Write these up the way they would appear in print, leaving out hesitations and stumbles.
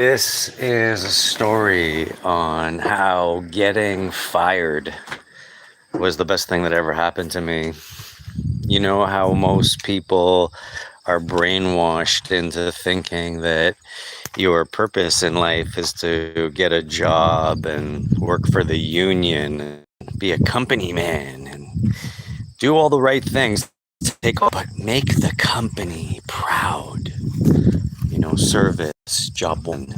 This is a story on how getting fired was the best thing that ever happened to me. You know how most people are brainwashed into thinking that your purpose in life is to get a job and work for the union, be a company man, and do all the right things. But make the company proud. Service, job one,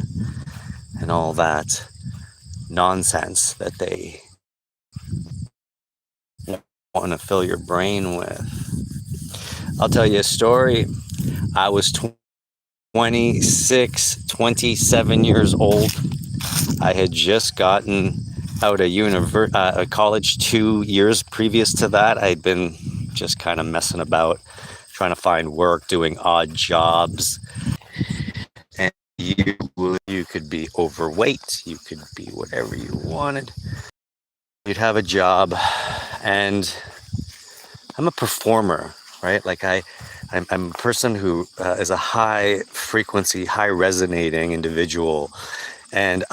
and all that nonsense that they want to fill your brain with. I'll tell you a story. I was 27 years old. I had just gotten out of college 2 years previous to that. I'd been just kind of messing about, trying to find work, doing odd jobs. And you could be overweight, you could be whatever you wanted. You'd have a job, and I'm a performer, right? Like I'm a person who is a high frequency, high resonating individual. And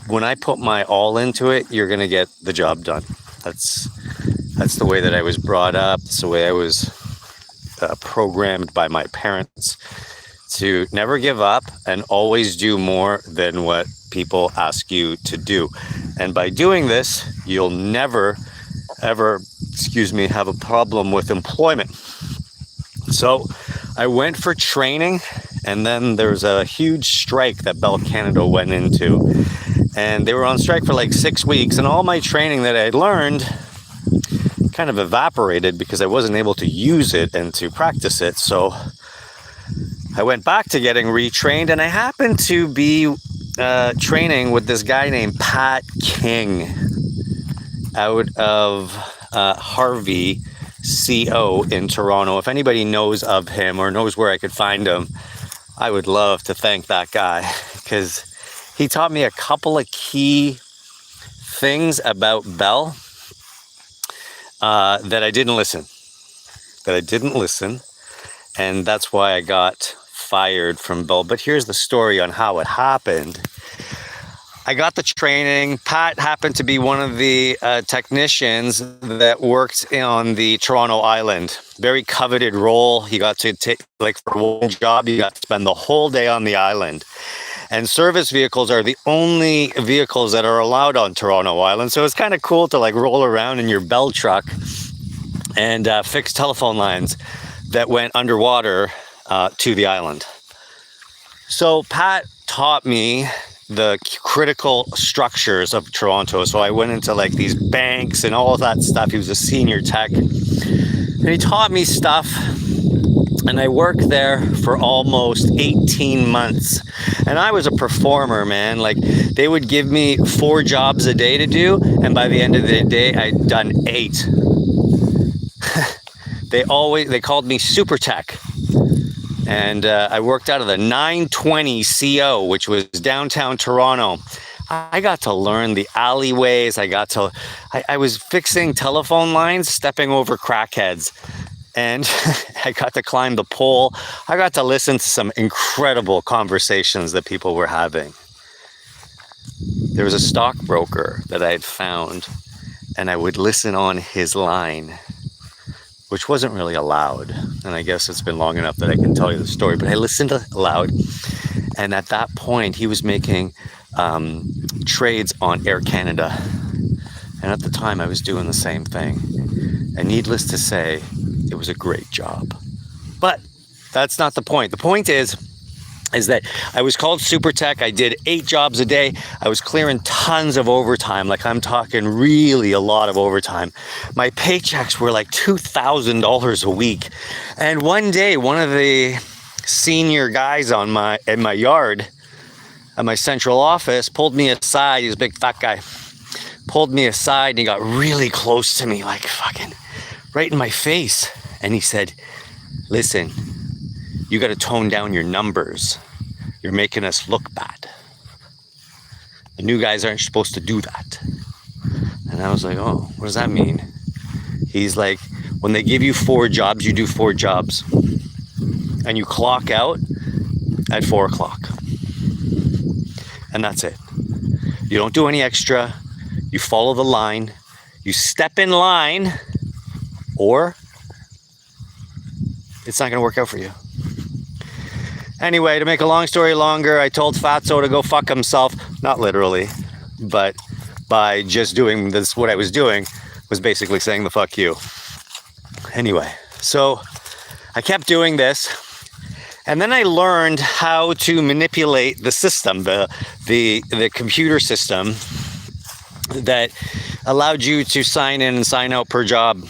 when I put my all into it, you're going to get the job done. That's the way that I was brought up. It's the way I was programmed by my parents to never give up and always do more than what people ask you to do. And by doing this, you'll never, ever, have a problem with employment. So I went for training, and then there's a huge strike that Bell Canada went into. And they were on strike for like 6 weeks, and all my training that I learned kind of evaporated because I wasn't able to use it and to practice it. So I went back to getting retrained, and I happened to be training with this guy named Pat King out of Harvey CO in Toronto. If anybody knows of him or knows where I could find him, I would love to thank that guy, because he taught me a couple of key things about Bell that I didn't listen. And that's why I got fired from Bell. But here's the story on how it happened. I got the training. Pat happened to be one of the technicians that worked on the Toronto Island. Very coveted role. He got to take, like, for one job, you got to spend the whole day on the island. And service vehicles are the only vehicles that are allowed on Toronto Island. So it's kind of cool to like roll around in your Bell truck and fix telephone lines that went underwater to the island. So Pat taught me the critical structures of Toronto. So I went into like these banks and all of that stuff. He was a senior tech, and he taught me stuff. And I worked there for almost 18 months. And I was a performer, man. Like, they would give me 4 jobs a day to do, and by the end of the day, I'd done 8. They called me Super Tech. And I worked out of the 920 CO, which was downtown Toronto. I got to learn the alleyways. I was fixing telephone lines, stepping over crackheads. And I got to climb the pole. I got to listen to some incredible conversations that people were having. There was a stockbroker that I had found, and I would listen on his line, which wasn't really allowed. And I guess it's been long enough that I can tell you the story, but I listened aloud. And at that point, he was making trades on Air Canada. And at the time, I was doing the same thing. And needless to say, it was a great job. But that's not the point. The point is that I was called Super Tech. I did 8 jobs a day. I was clearing tons of overtime. Like, I'm talking really a lot of overtime. My paychecks were like $2,000 a week. And one day, one of the senior guys in my yard, at my central office, pulled me aside. He was a big fat guy. Pulled me aside, and he got really close to me, like fucking right in my face. And he said, "Listen, you got to tone down your numbers. You're making us look bad. The new guys aren't supposed to do that." And I was like, "Oh, what does that mean?" He's like, "When they give you 4 jobs, you do 4 jobs. And you clock out at 4 o'clock. And that's it. You don't do any extra. You follow the line. You step in line, or it's not going to work out for you. Anyway, to make a long story longer, I told Fatso to go fuck himself. Not literally, but by just doing this, what I was doing was basically saying the fuck you. Anyway, so I kept doing this, and then I learned how to manipulate the system, the computer system that allowed you to sign in and sign out per job.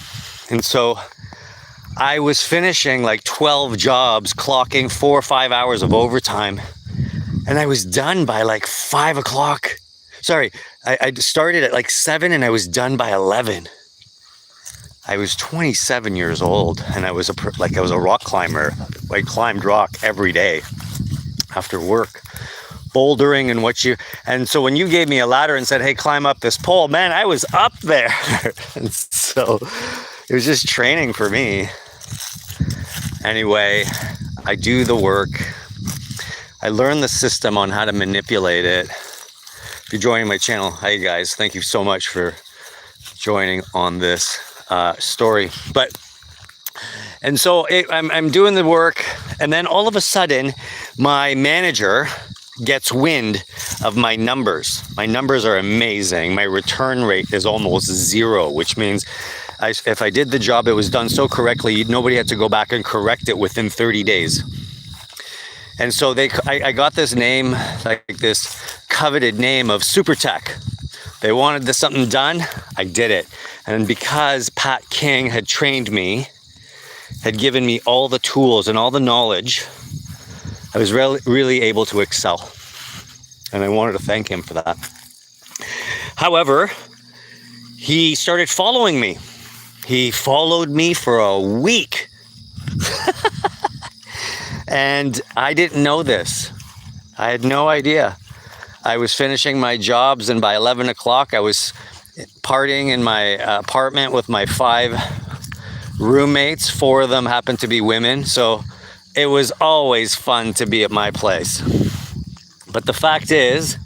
And so I was finishing like 12 jobs, clocking 4 or 5 hours of overtime, and I was done by like 5 o'clock. Sorry, I started at like 7 and I was done by 11. I was 27 years old, and I was a rock climber. I climbed rock every day after work, bouldering and so when you gave me a ladder and said, hey, climb up this pole, man, I was up there. And so it was just training for me. Anyway, I do the work. I learn the system on how to manipulate it. If you're joining my channel, hi guys, thank you so much for joining on this story. And so I'm doing the work, and then all of a sudden my manager gets wind of my numbers. My numbers are amazing. My return rate is almost 0, which means if I did the job, it was done so correctly, nobody had to go back and correct it within 30 days. And so I got this name, like this coveted name of Super Tech. They wanted something done, I did it. And because Pat King had trained me, had given me all the tools and all the knowledge, I was really able to excel. And I wanted to thank him for that. However, he started following me. He followed me for a week. And I didn't know this. I had no idea. I was finishing my jobs, and by 11 o'clock, I was partying in my apartment with my 5 roommates. 4 of them happened to be women, so it was always fun to be at my place. But the fact is,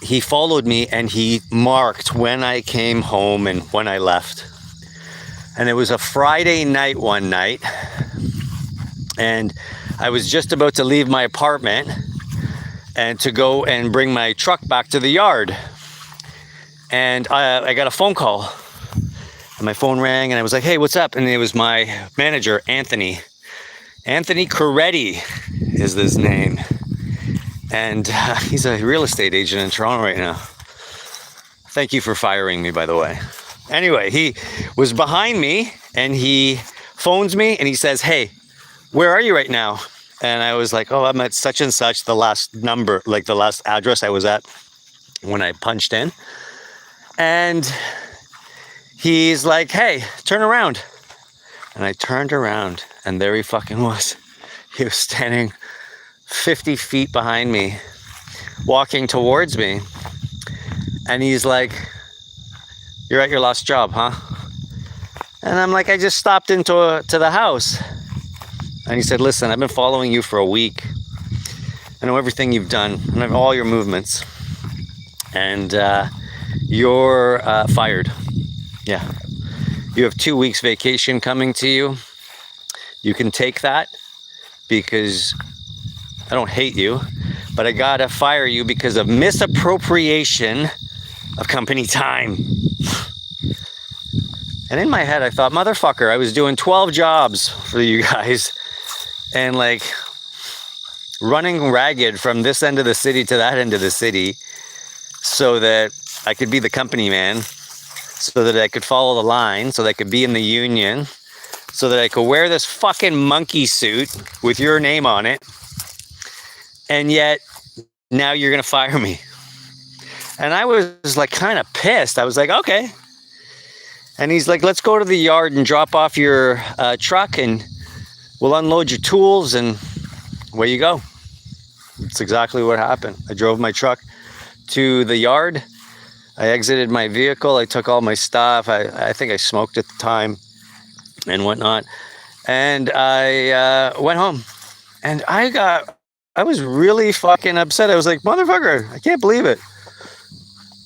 he followed me, and he marked when I came home and when I left. And it was a Friday night one night, and I was just about to leave my apartment and to go and bring my truck back to the yard. And I got a phone call, and my phone rang, and I was like, hey, what's up? And it was my manager, Anthony. Anthony Coretti is his name. And he's a real estate agent in Toronto right now. Thank you for firing me, by the way. Anyway, he was behind me, and he phones me, and he says, hey, where are you right now? And I was like, oh, I'm at such and such, the last number, like the last address I was at when I punched in. And he's like, hey, turn around. And I turned around, and there he fucking was. He was standing 50 feet behind me, walking towards me. And he's like, you're at your last job, huh? And I'm like, I just stopped into the house. And he said, listen, I've been following you for a week. I know everything you've done. I know all your movements. And you're fired. Yeah. You have 2 weeks vacation coming to you. You can take that because I don't hate you, but I gotta fire you because of misappropriation of company time. And in my head, I thought, motherfucker, I was doing 12 jobs for you guys and like running ragged from this end of the city to that end of the city so that I could be the company man, so that I could follow the line, so that I could be in the union, so that I could wear this fucking monkey suit with your name on it. And yet now you're going to fire me. And I was like kind of pissed. I was like, okay. And he's like, let's go to the yard and drop off your truck and we'll unload your tools and away you go. That's exactly what happened. I drove my truck to the yard. I exited my vehicle. I took all my stuff. I think I smoked at the time and whatnot. And I went home. And I got I was really fucking upset. I was like, motherfucker, I can't believe it.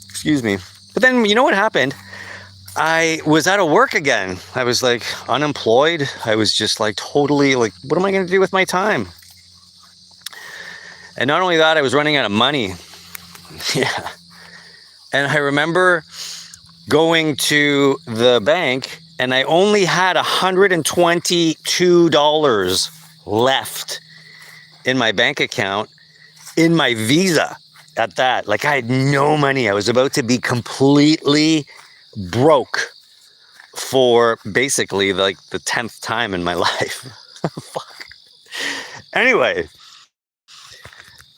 Excuse me. But then you know what happened? I was out of work again. I was like unemployed. I was just like totally like, what am I going to do with my time? And not only that, I was running out of money. Yeah. And I remember going to the bank and I only had $122 left in my bank account, in my Visa at that. Like I had no money. I was about to be completely broke for basically like the 10th time in my life. Fuck. Anyway,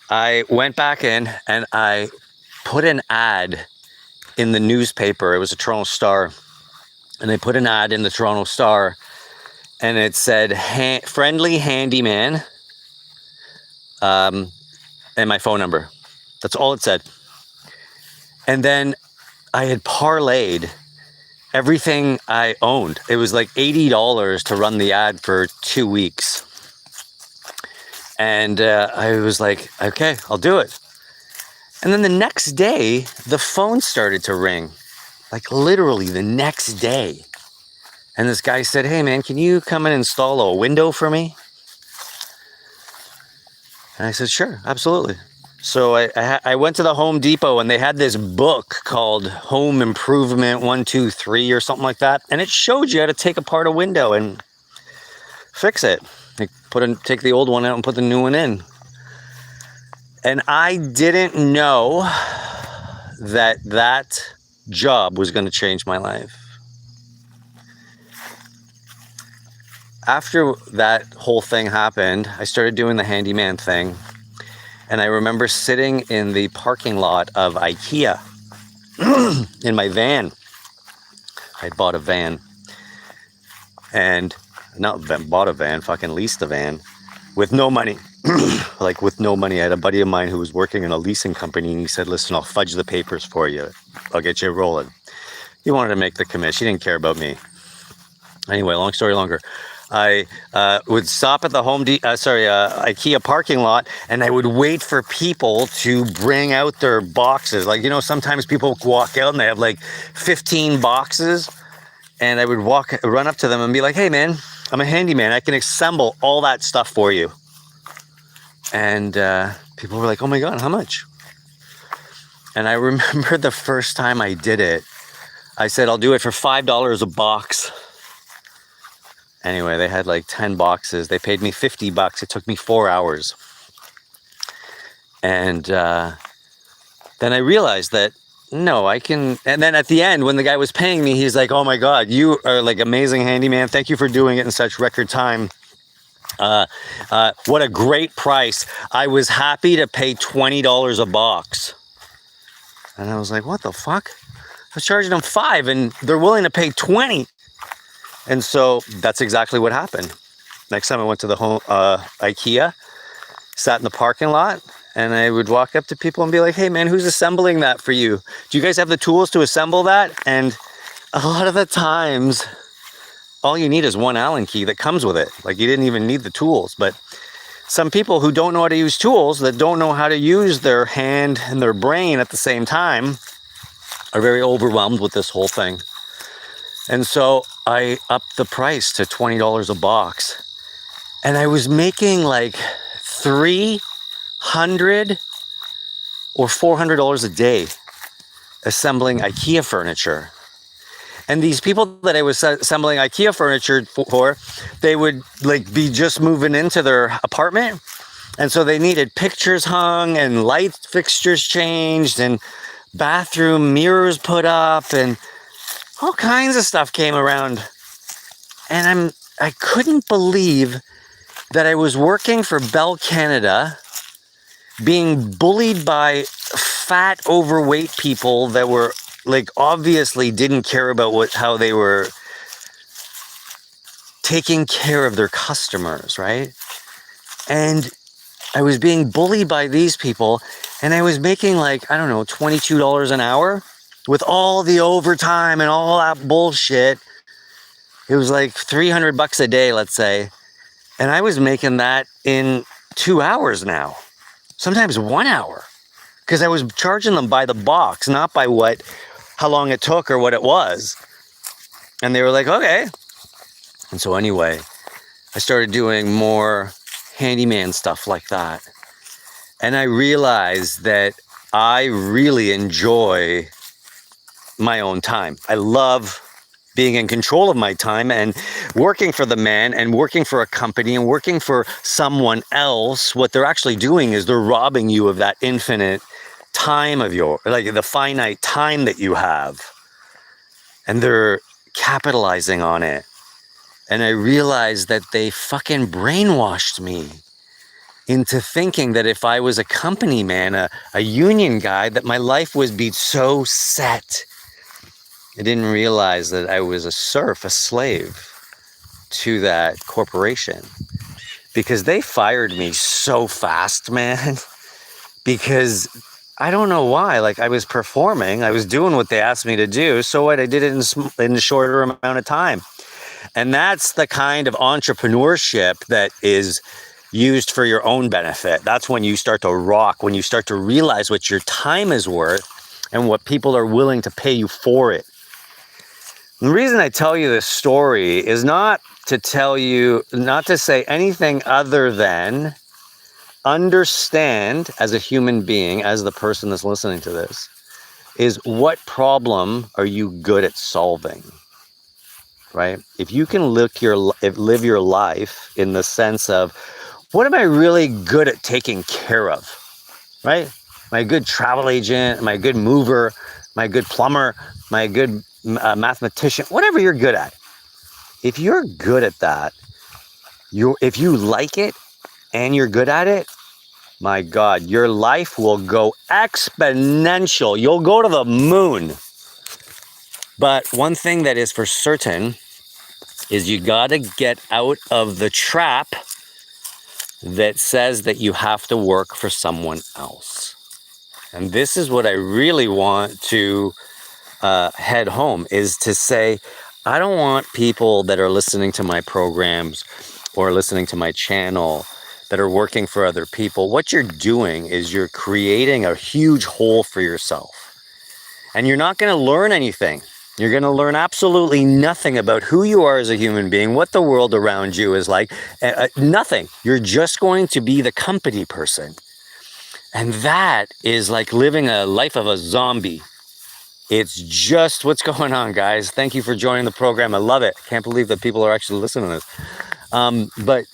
I went back in and I put an ad in the newspaper. It was a Toronto Star. And they put an ad in the Toronto Star and it said, friendly handyman, and my phone number. That's all it said. And then I had parlayed everything I owned. It was like $80 to run the ad for 2 weeks. And I was like, okay, I'll do it. And then the next day, the phone started to ring. Like literally the next day. And this guy said, hey man, can you come and install a window for me? And I said, sure, absolutely. So I went to the Home Depot and they had this book called Home Improvement 123 or something like that. And it showed you how to take apart a window and fix it. Take the old one out and put the new one in. And I didn't know that job was going to change my life. After that whole thing happened, I started doing the handyman thing. And I remember sitting in the parking lot of IKEA in my van. I bought a van. And not bought a van, fucking leased a van with no money. Like with no money. I had a buddy of mine who was working in a leasing company and he said, listen, I'll fudge the papers for you. I'll get you rolling. He wanted to make the commission. He didn't care about me. Anyway, long story longer. I would stop at the IKEA parking lot and I would wait for people to bring out their boxes. Like, you know, sometimes people walk out and they have like 15 boxes and I would run up to them and be like, hey man, I'm a handyman. I can assemble all that stuff for you. And people were like, oh my God, how much? And I remember the first time I did it, I said, I'll do it for $5 a box. Anyway, they had like 10 boxes. They paid me $50. It took me 4 hours. And then I realized that, no, I can. And then at the end, when the guy was paying me, he's like, oh my God, you are like amazing handyman. Thank you for doing it in such record time. What a great price. I was happy to pay $20 a box. And I was like, what the fuck? I was charging them $5 and they're willing to pay $20. And so that's exactly what happened. Next time I went to the IKEA, sat in the parking lot, and I would walk up to people and be like, hey man, who's assembling that for you? Do you guys have the tools to assemble that? And a lot of the times, all you need is one Allen key that comes with it. Like you didn't even need the tools. But some people who don't know how to use tools, that don't know how to use their hand and their brain at the same time, are very overwhelmed with this whole thing. And so I upped the price to $20 a box. And I was making like $300 or $400 a day assembling IKEA furniture. And these people that I was assembling IKEA furniture for, they would like be just moving into their apartment. And so they needed pictures hung and light fixtures changed and bathroom mirrors put up and all kinds of stuff came around. And I couldn't believe that I was working for Bell Canada, being bullied by fat, overweight people that were like obviously didn't care about how they were taking care of their customers, right? And I was being bullied by these people and I was making like, I don't know, $22 an hour with all the overtime and all that bullshit. It was like $300 a day, let's say. And I was making that in 2 hours now, sometimes 1 hour, because I was charging them by the box, not by how long it took or what it was. And they were like, okay. And so anyway, I started doing more handyman stuff like that. And I realized that I really enjoy my own time. I love being in control of my time and working for the man and working for a company and working for someone else. What they're actually doing is they're robbing you of that infinite time of like the finite time that you have. And they're capitalizing on it. And I realized that they fucking brainwashed me into thinking that if I was a company man, a union guy, that my life would be so set. I didn't realize that I was a serf, a slave to that corporation, because they fired me so fast, man. Because I don't know why. Like, I was performing, I was doing what they asked me to do. So what? I did it in a shorter amount of time. And that's the kind of entrepreneurship that is used for your own benefit. That's when you start to rock, when you start to realize what your time is worth and what people are willing to pay you for it. The reason I tell you this story is not to say anything other than understand, as a human being, as the person that's listening to this, is what problem are you good at solving, right? If you can live your life in the sense of, what am I really good at taking care of, right? Am I a good travel agent? Am I a good mover? Am I a good plumber? Am I a good mathematician? Whatever you're good at. If you're good at that, if you like it and you're good at it, my God, your life will go exponential. You'll go to the moon. But one thing that is for certain is you got to get out of the trap that says that you have to work for someone else. And this is what I really want to head home, is to say, I don't want people that are listening to my programs or listening to my channel that are working for other people. What you're doing is you're creating a huge hole for yourself. And you're not going to learn anything. You're going to learn absolutely nothing about who you are as a human being, what the world around you is like, nothing. You're just going to be the company person. And that is like living a life of a zombie. It's just what's going on, guys. Thank you for joining the program. I love it. I can't believe that people are actually listening to this. But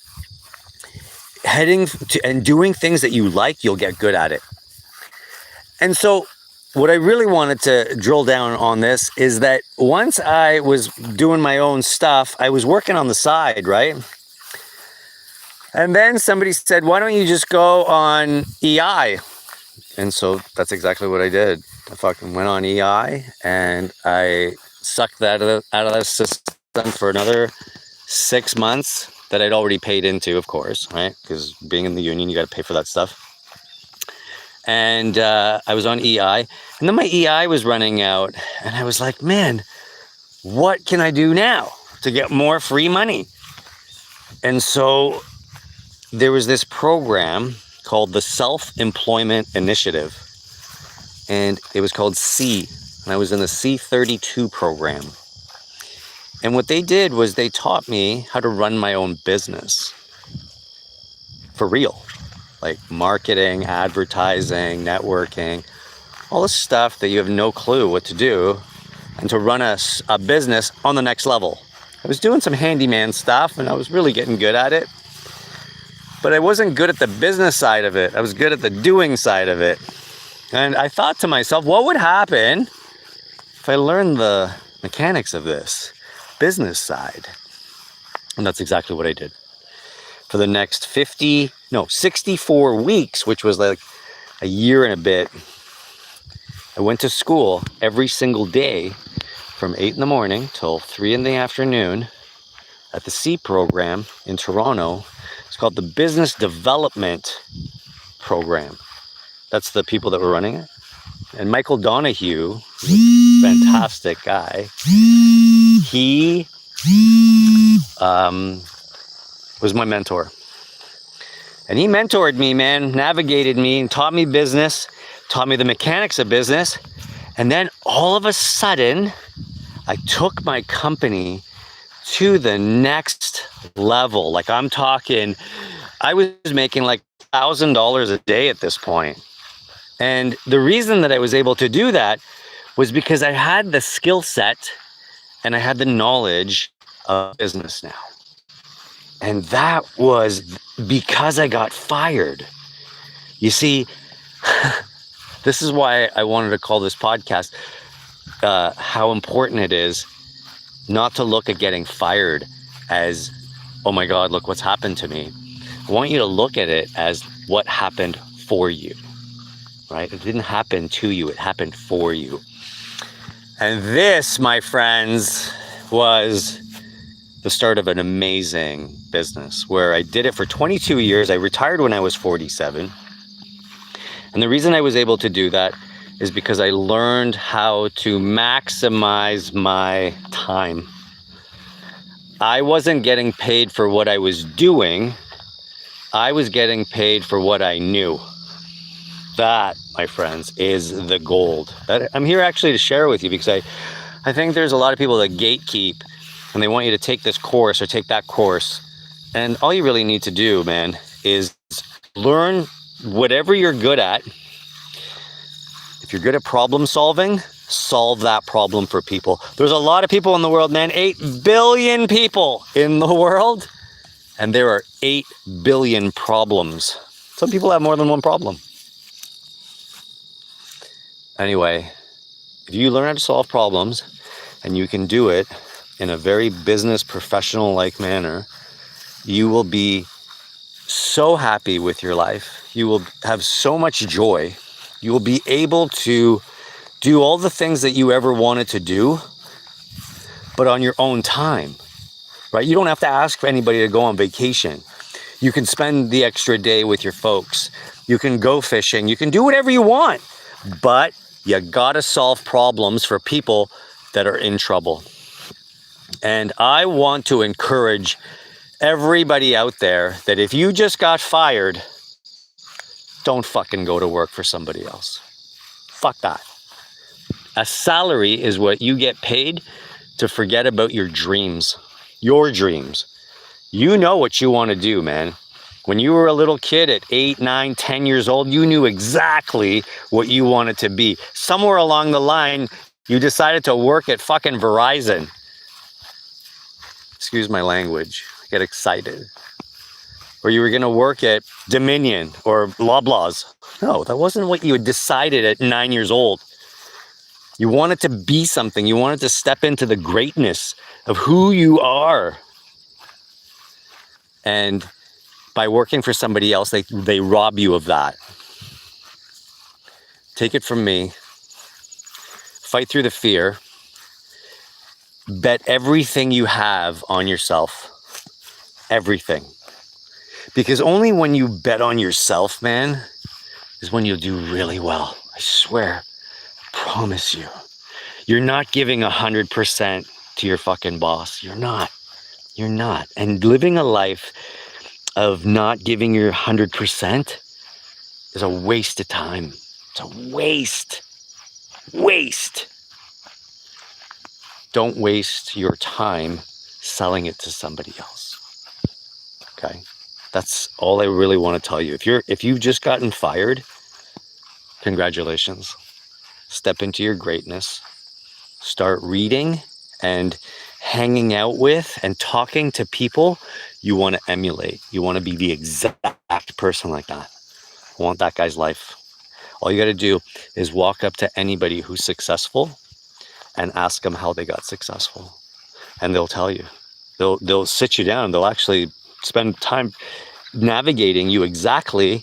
heading to and doing things that you like, you'll get good at it. And so what I really wanted to drill down on this is that once I was doing my own stuff, I was working on the side, right? And then somebody said, why don't you just go on EI? And so that's exactly what I did. I fucking went on EI and I sucked that out of the system for another 6 months that I'd already paid into, of course, right? Because being in the union, you got to pay for that stuff. And I was on EI, and then my EI was running out, and I was like, man, what can I do now to get more free money? And so there was this program called the Self-Employment Initiative, and it was called C, and I was in the C32 program. And what they did was they taught me how to run my own business for real. Like marketing, advertising, networking, all the stuff that you have no clue what to do, and to run a business on the next level. I was doing some handyman stuff and I was really getting good at it, but I wasn't good at the business side of it. I was good at the doing side of it. And I thought to myself, what would happen if I learned the mechanics of this business side? And that's exactly what I did. For the next 64 weeks, which was like a year and a bit, I went to school every single day from 8 in the morning till 3 in the afternoon at the C program in Toronto. It's called the Business Development Program. That's the people that were running it. And Michael Donahue, a fantastic guy, he was my mentor. And he mentored me, man, navigated me and taught me business, taught me the mechanics of business. And then all of a sudden, I took my company to the next level. Like I'm talking, I was making like $1,000 a day at this point. And the reason that I was able to do that was because I had the skill set and I had the knowledge of business now. And that was because I got fired. You see, this is why I wanted to call this podcast, how important it is not to look at getting fired as, oh my God, look what's happened to me. I want you to look at it as what happened for you, right? It didn't happen to you, it happened for you. And this, my friends, was the start of an amazing business where I did it for 22 years. I retired when I was 47. And the reason I was able to do that is because I learned how to maximize my time. I wasn't getting paid for what I was doing. I was getting paid for what I knew. That, my friends, is the gold. That I'm here actually to share with you because I think there's a lot of people that gatekeep and they want you to take this course or take that course. And all you really need to do, man, is learn whatever you're good at. If you're good at problem solving, solve that problem for people. There's a lot of people in the world, man, 8 billion people in the world, and there are 8 billion problems. Some people have more than one problem. Anyway, if you learn how to solve problems and you can do it in a very business professional-like manner, you will be so happy with your life. You will have so much joy. You will be able to do all the things that you ever wanted to do, but on your own time, right? You don't have to ask for anybody to go on vacation. You can spend the extra day with your folks. You can go fishing. You can do whatever you want, but you gotta solve problems for people that are in trouble. And I want to encourage everybody out there that if you just got fired, don't fucking go to work for somebody else. Fuck that. A salary is what you get paid to forget about your dreams. Your dreams. You know what you want to do, man. When you were a little kid at 8, 9, 10 years old, you knew exactly what you wanted to be. Somewhere along the line, you decided to work at fucking Verizon. Excuse my language. I get excited. Or you were going to work at Dominion or Loblaws. No, that wasn't what you had decided at 9 years old. You wanted to be something. You wanted to step into the greatness of who you are. And by working for somebody else, they rob you of that. Take it from me. Fight through the fear. Bet everything you have on yourself. Everything. Because only when you bet on yourself, man, is when you'll do really well. I swear. Promise you. You're not giving 100% to your fucking boss. You're not. You're not. And living a life of not giving your 100% is a waste of time. It's a waste. Waste. Don't waste your time selling it to somebody else. Okay? That's all I really want to tell you. If you've just gotten fired, congratulations. Step into your greatness. Start reading and hanging out with and talking to people you want to emulate. You want to be the exact person like that. I want that guy's life. All you got to do is walk up to anybody who's successful and ask them how they got successful. And they'll tell you. They'll sit you down. They'll actually spend time navigating you exactly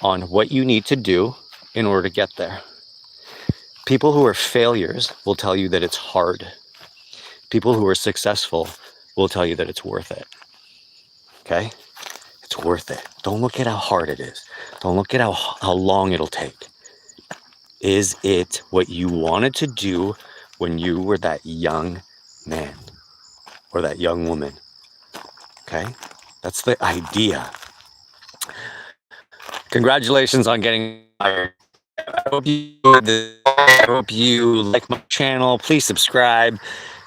on what you need to do in order to get there. People who are failures will tell you that it's hard. People who are successful will tell you that it's worth it. Okay? It's worth it. Don't look at how hard it is. Don't look at how long it'll take. Is it what you wanted to do when you were that young man or that young woman? Okay? That's the idea. Congratulations on getting fired. I hope you enjoyed this. I hope you like my channel. Please subscribe.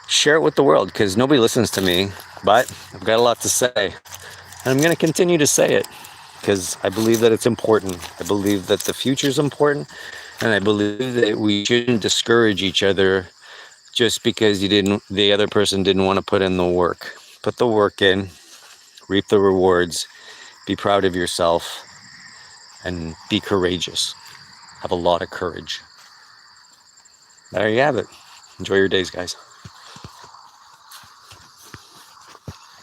Share it with the world because nobody listens to me, but I've got a lot to say. And I'm going to continue to say it because I believe that it's important. I believe that the future is important. And I believe that we shouldn't discourage each other just because the other person didn't want to put in the work. Put the work in, reap the rewards, be proud of yourself, and be courageous. Have a lot of courage. There you have it. Enjoy your days, guys.